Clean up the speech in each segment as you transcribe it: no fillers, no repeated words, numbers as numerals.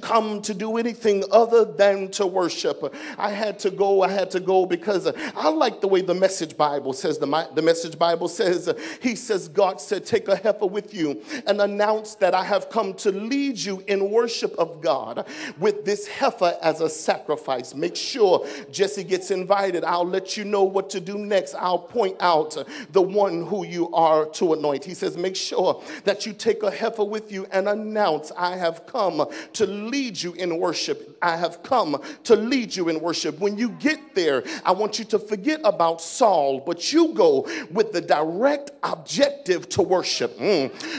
come to do anything other than to worship. I had to go because I like the way the Message Bible says. The Message Bible says, he says, God said, take a heifer with you and announce that I have come to lead you in worship of God with this heifer as a sacrifice. Make sure Jesse gets invited. I'll let you know what to do next. I'll point out the one who you are to anoint. He says, make sure that you take a heifer with you and announce, I have come to lead you in worship. I have come to lead you in worship. When you get there, I want you to forget about Saul, but you go with the direct objective to worship.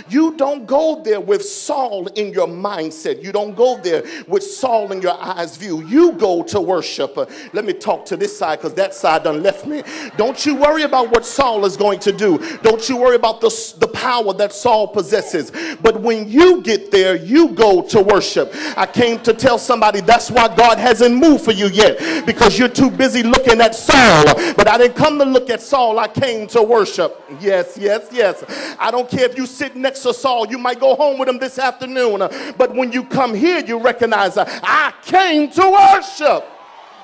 You don't go there with Saul in your mindset. You don't go there with Saul in your eyes view. You go to worship. Let me talk to this side because that side done left me. Don't you worry about what Saul is going to do. Don't you worry about the power that Saul possesses. But when you get there, you go to worship. I came to tell somebody that's why God hasn't moved for you yet, because you're too busy looking at Saul. But I didn't come to look at Saul. I came to worship. Yes, yes, yes. I don't care if you sit next to Saul. You might go home with him this afternoon. But when you come here, you recognize I came to worship.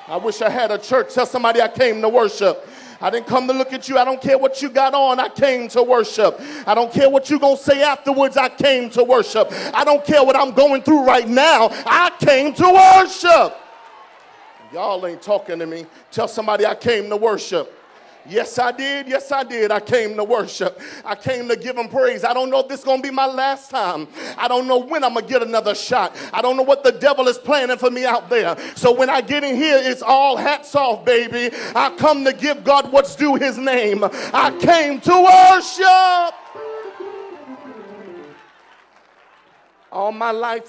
I wish I had a church. Tell somebody I came to worship. I didn't come to look at you. I don't care what you got on. I came to worship. I don't care what you're going to say afterwards. I came to worship. I don't care what I'm going through right now. I came to worship. Y'all ain't talking to me. Tell somebody I came to worship. Yes, I did. Yes, I did. I came to worship. I came to give him praise. I don't know if this is going to be my last time. I don't know when I'm going to get another shot. I don't know what the devil is planning for me out there. So when I get in here, it's all hats off, baby. I come to give God what's due his name. I came to worship. All my life,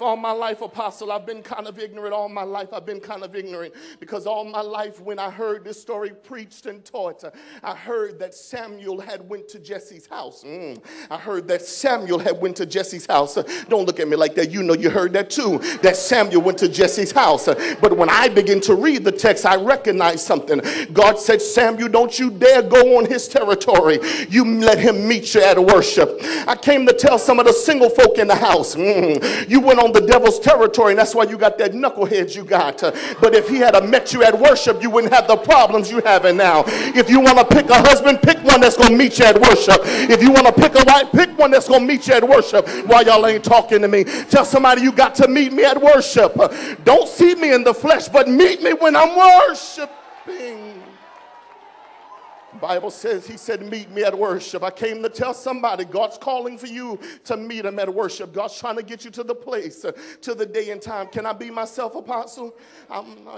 Apostle, I've been kind of ignorant. All my life, I've been kind of ignorant because all my life when I heard this story preached and taught, I heard that Samuel had went to Jesse's house. I heard that Samuel had went to Jesse's house. Don't look at me like that. You know you heard that too, that Samuel went to Jesse's house. But when I begin to read the text, I recognize something. God said, Samuel, don't you dare go on his territory. You let him meet you at worship. I came to tell some of the single folk in the house, you went on the devil's territory, and that's why you got that knucklehead you got. But if he had met you at worship, you wouldn't have the problems you having now. If you want to pick a husband, pick one that's going to meet you at worship. If you want to pick a wife, pick one that's going to meet you at worship. Why y'all ain't talking to me? Tell somebody you got to meet me at worship. Don't see me in the flesh, but meet me when I'm worshiping. Bible says, he said, meet me at worship. I came to tell somebody God's calling for you to meet him at worship. God's trying to get you to the place, to the day and time. Can I be myself, Apostle?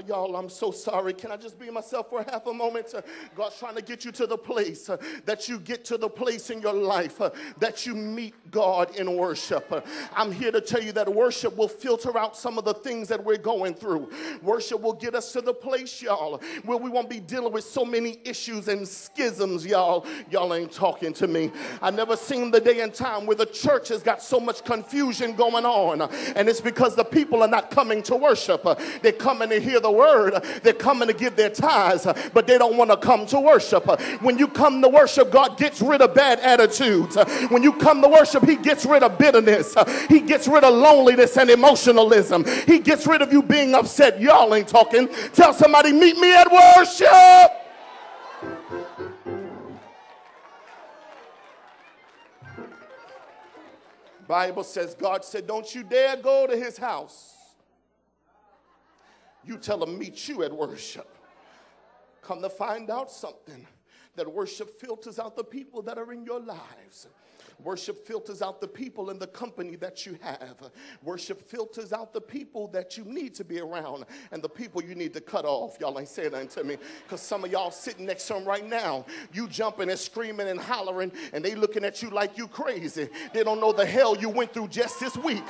Y'all, I'm so sorry. Can I just be myself for half a moment? God's trying to get you to the place, that you get to the place in your life, that you meet God in worship. I'm here to tell you that worship will filter out some of the things that we're going through. Worship will get us to the place, y'all, where we won't be dealing with so many issues and schisms, y'all. Y'all ain't talking to me. I never seen the day and time where the church has got so much confusion going on, and it's because the people are not coming to worship. They're coming to hear the word. They're coming to give their tithes, but they don't want to come to worship. When you come to worship, God gets rid of bad attitudes. When you come to worship, he gets rid of bitterness. He gets rid of loneliness and emotionalism. He gets rid of you being upset. Y'all ain't talking. Tell somebody, meet me at worship. Bible says, God said, don't you dare go to his house. You tell him, meet you at worship. Come to find out something, that worship filters out the people that are in your lives. Worship filters out the people in the company that you have. Worship filters out the people that you need to be around and the people you need to cut off. Y'all ain't saying nothing to me, because some of y'all sitting next to them right now, you jumping and screaming and hollering, and they looking at you like you crazy. They don't know the hell you went through just this week.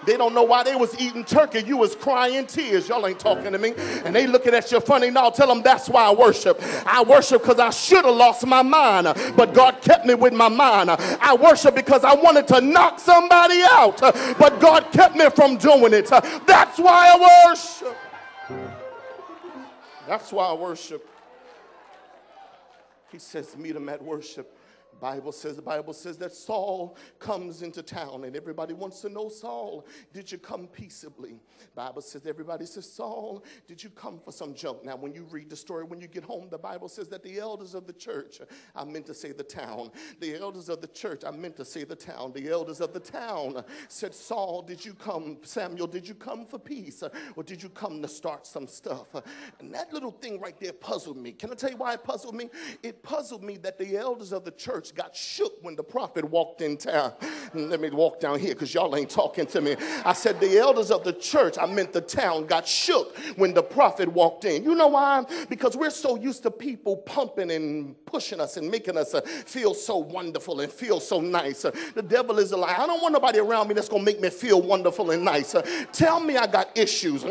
They don't know why they was eating turkey. You was crying tears. Y'all ain't talking to me. And they looking at you funny. Now tell them that's why I worship. I worship because I should have lost my mind, but God kept me with my mind. I worship because I wanted to knock somebody out, but God kept me from doing it. That's why I worship. That's why I worship. He says, meet him at worship. The Bible says that Saul comes into town, and everybody wants to know, Saul, did you come peaceably? Bible says, everybody says, Saul, did you come for some junk? Now, when you read the story, when you get home, the Bible says that the elders of the church, I meant to say the town, the elders of the church, I meant to say the town, the elders of the town said, Saul, did you come, Samuel, did you come for peace? Or did you come to start some stuff? And that little thing right there puzzled me. Can I tell you why it puzzled me? It puzzled me that the elders of the church got shook when the prophet walked in town. Let me walk down here because y'all ain't talking to me. I said the elders of the church, I meant the town, got shook when the prophet walked in. You know why? Because we're so used to people pumping and pushing us and making us feel so wonderful and feel so nice. The devil is a lie. I don't want nobody around me that's going to make me feel wonderful and nice. Tell me I got issues.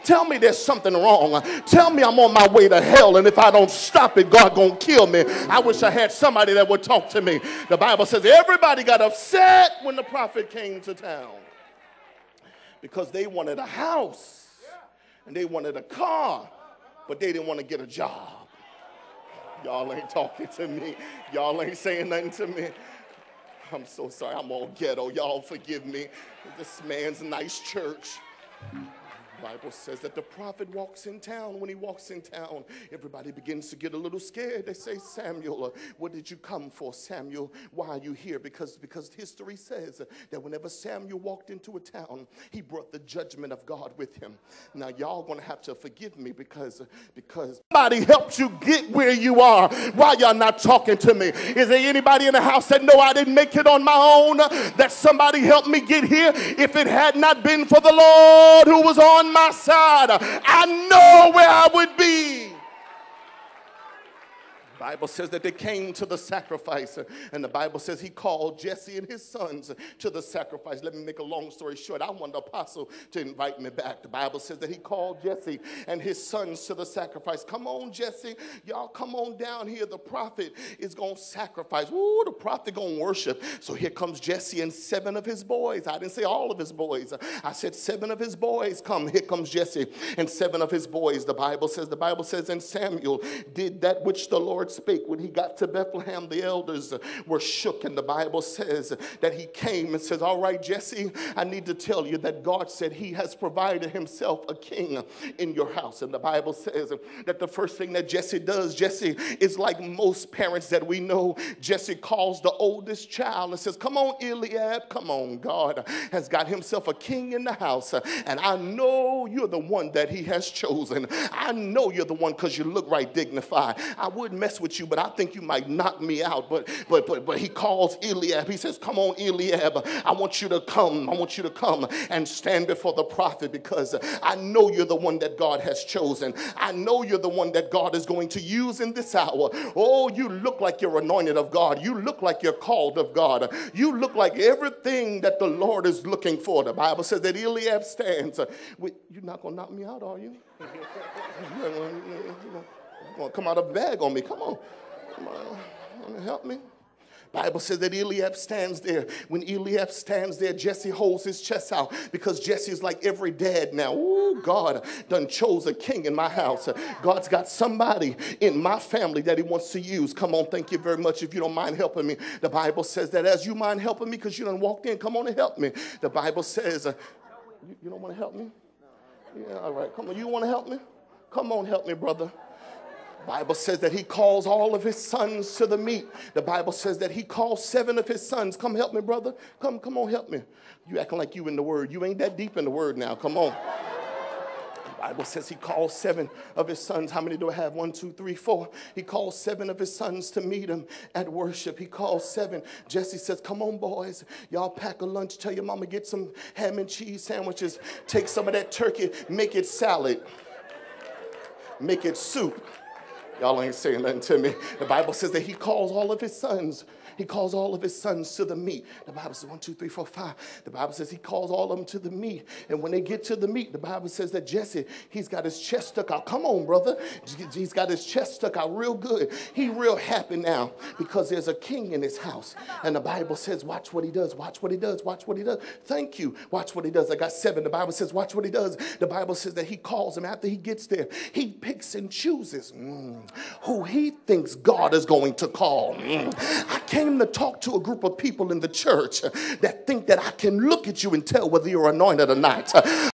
Tell me there's something wrong. Tell me I'm on my way to hell, and if I don't stop it, God going to kill me. I wish I had somebody that would talk to me. The Bible says everybody got upset when the prophet came to town because they wanted a house and they wanted a car, but they didn't want to get a job. Y'all ain't talking to me. Y'all ain't saying nothing to me. I'm so sorry. I'm all ghetto. Y'all forgive me. This man's nice church. The Bible says that the prophet walks in town. When he walks in town, everybody begins to get a little scared. They say, Samuel, what did you come for, Samuel? Why are you here? Because history says that whenever Samuel walked into a town, he brought the judgment of God with him. Now, y'all going to have to forgive me because somebody helped you get where you are. Why y'all not talking to me? Is there anybody in the house that know I didn't make it on my own? That somebody helped me get here? If it had not been for the Lord who was on my side, I know where I would be. The Bible says that they came to the sacrifice, and the Bible says he called Jesse and his sons to the sacrifice. Let me make a long story short. I want the apostle to invite me back. The Bible says that he called Jesse and his sons to the sacrifice. Come on, Jesse. Y'all come on down here. The prophet is going to sacrifice. Ooh, the prophet going to worship. So here comes Jesse and 7 of his boys. I didn't say all of his boys. I said 7 of his boys come. Here comes Jesse and 7 of his boys. The Bible says, and Samuel did that which the Lord spake. When he got to Bethlehem, the elders were shook, and the Bible says that he came and says, all right, Jesse, I need to tell you that God said he has provided himself a king in your house. And the Bible says that the first thing that Jesse does, Jesse is like most parents that we know. Jesse calls the oldest child and says, come on, Eliab, come on. God has got himself a king in the house, and I know you're the one that he has chosen. I know you're the one because you look right dignified. I wouldn't mess with you, but I think you might knock me out. But he calls Eliab. He says, come on, Eliab, I want you to come. I want you to come and stand before the prophet, because I know you're the one that God has chosen. I know you're the one that God is going to use in this hour. Oh, you look like you're anointed of God. You look like you're called of God. You look like everything that the Lord is looking for. The Bible says that Eliab stands. You're not going to knock me out, are you? You're going to come out of the bag on me. Come on. Help me. Bible says that Eliab stands there. When Eliab stands there, Jesse holds his chest out, because Jesse is like every dad now. Ooh, God done chose a king in my house. God's got somebody in my family that he wants to use. Come on, thank you very much. If you don't mind helping me, the Bible says that as you mind helping me, because you done walked in, come on and help me. The Bible says, you don't want to help me? Yeah, all right. Come on, you want to help me? Come on, help me, brother. The Bible says that he calls all of his sons to the meat. The Bible says that he calls 7 of his sons. Come help me, brother. Come on, help me. You acting like you in the word. You ain't that deep in the word now. Come on. The Bible says he calls 7 of his sons. How many do I have? 1, 2, 3, 4. He calls 7 of his sons to meet him at worship. He calls 7. Jesse says, come on, boys. Y'all pack a lunch. Tell your mama get some ham and cheese sandwiches. Take some of that turkey. Make it salad. Make it soup. Y'all ain't saying nothing to me. The Bible says that he calls all of his sons. He calls all of his sons to the meat. The Bible says 1, 2, 3, 4, 5. The Bible says he calls all of them to the meat. And when they get to the meat, the Bible says that Jesse, he's got his chest stuck out. Come on, brother. He's got his chest stuck out real good. He real happy now because there's a king in his house. And the Bible says, watch what he does. Watch what he does. Watch what he does. Thank you. Watch what he does. I got 7. The Bible says, watch what he does. The Bible says that he calls him after he gets there. He picks and chooses who he thinks God is going to call. I can't came to talk to a group of people in the church that think that I can look at you and tell whether you're anointed or not.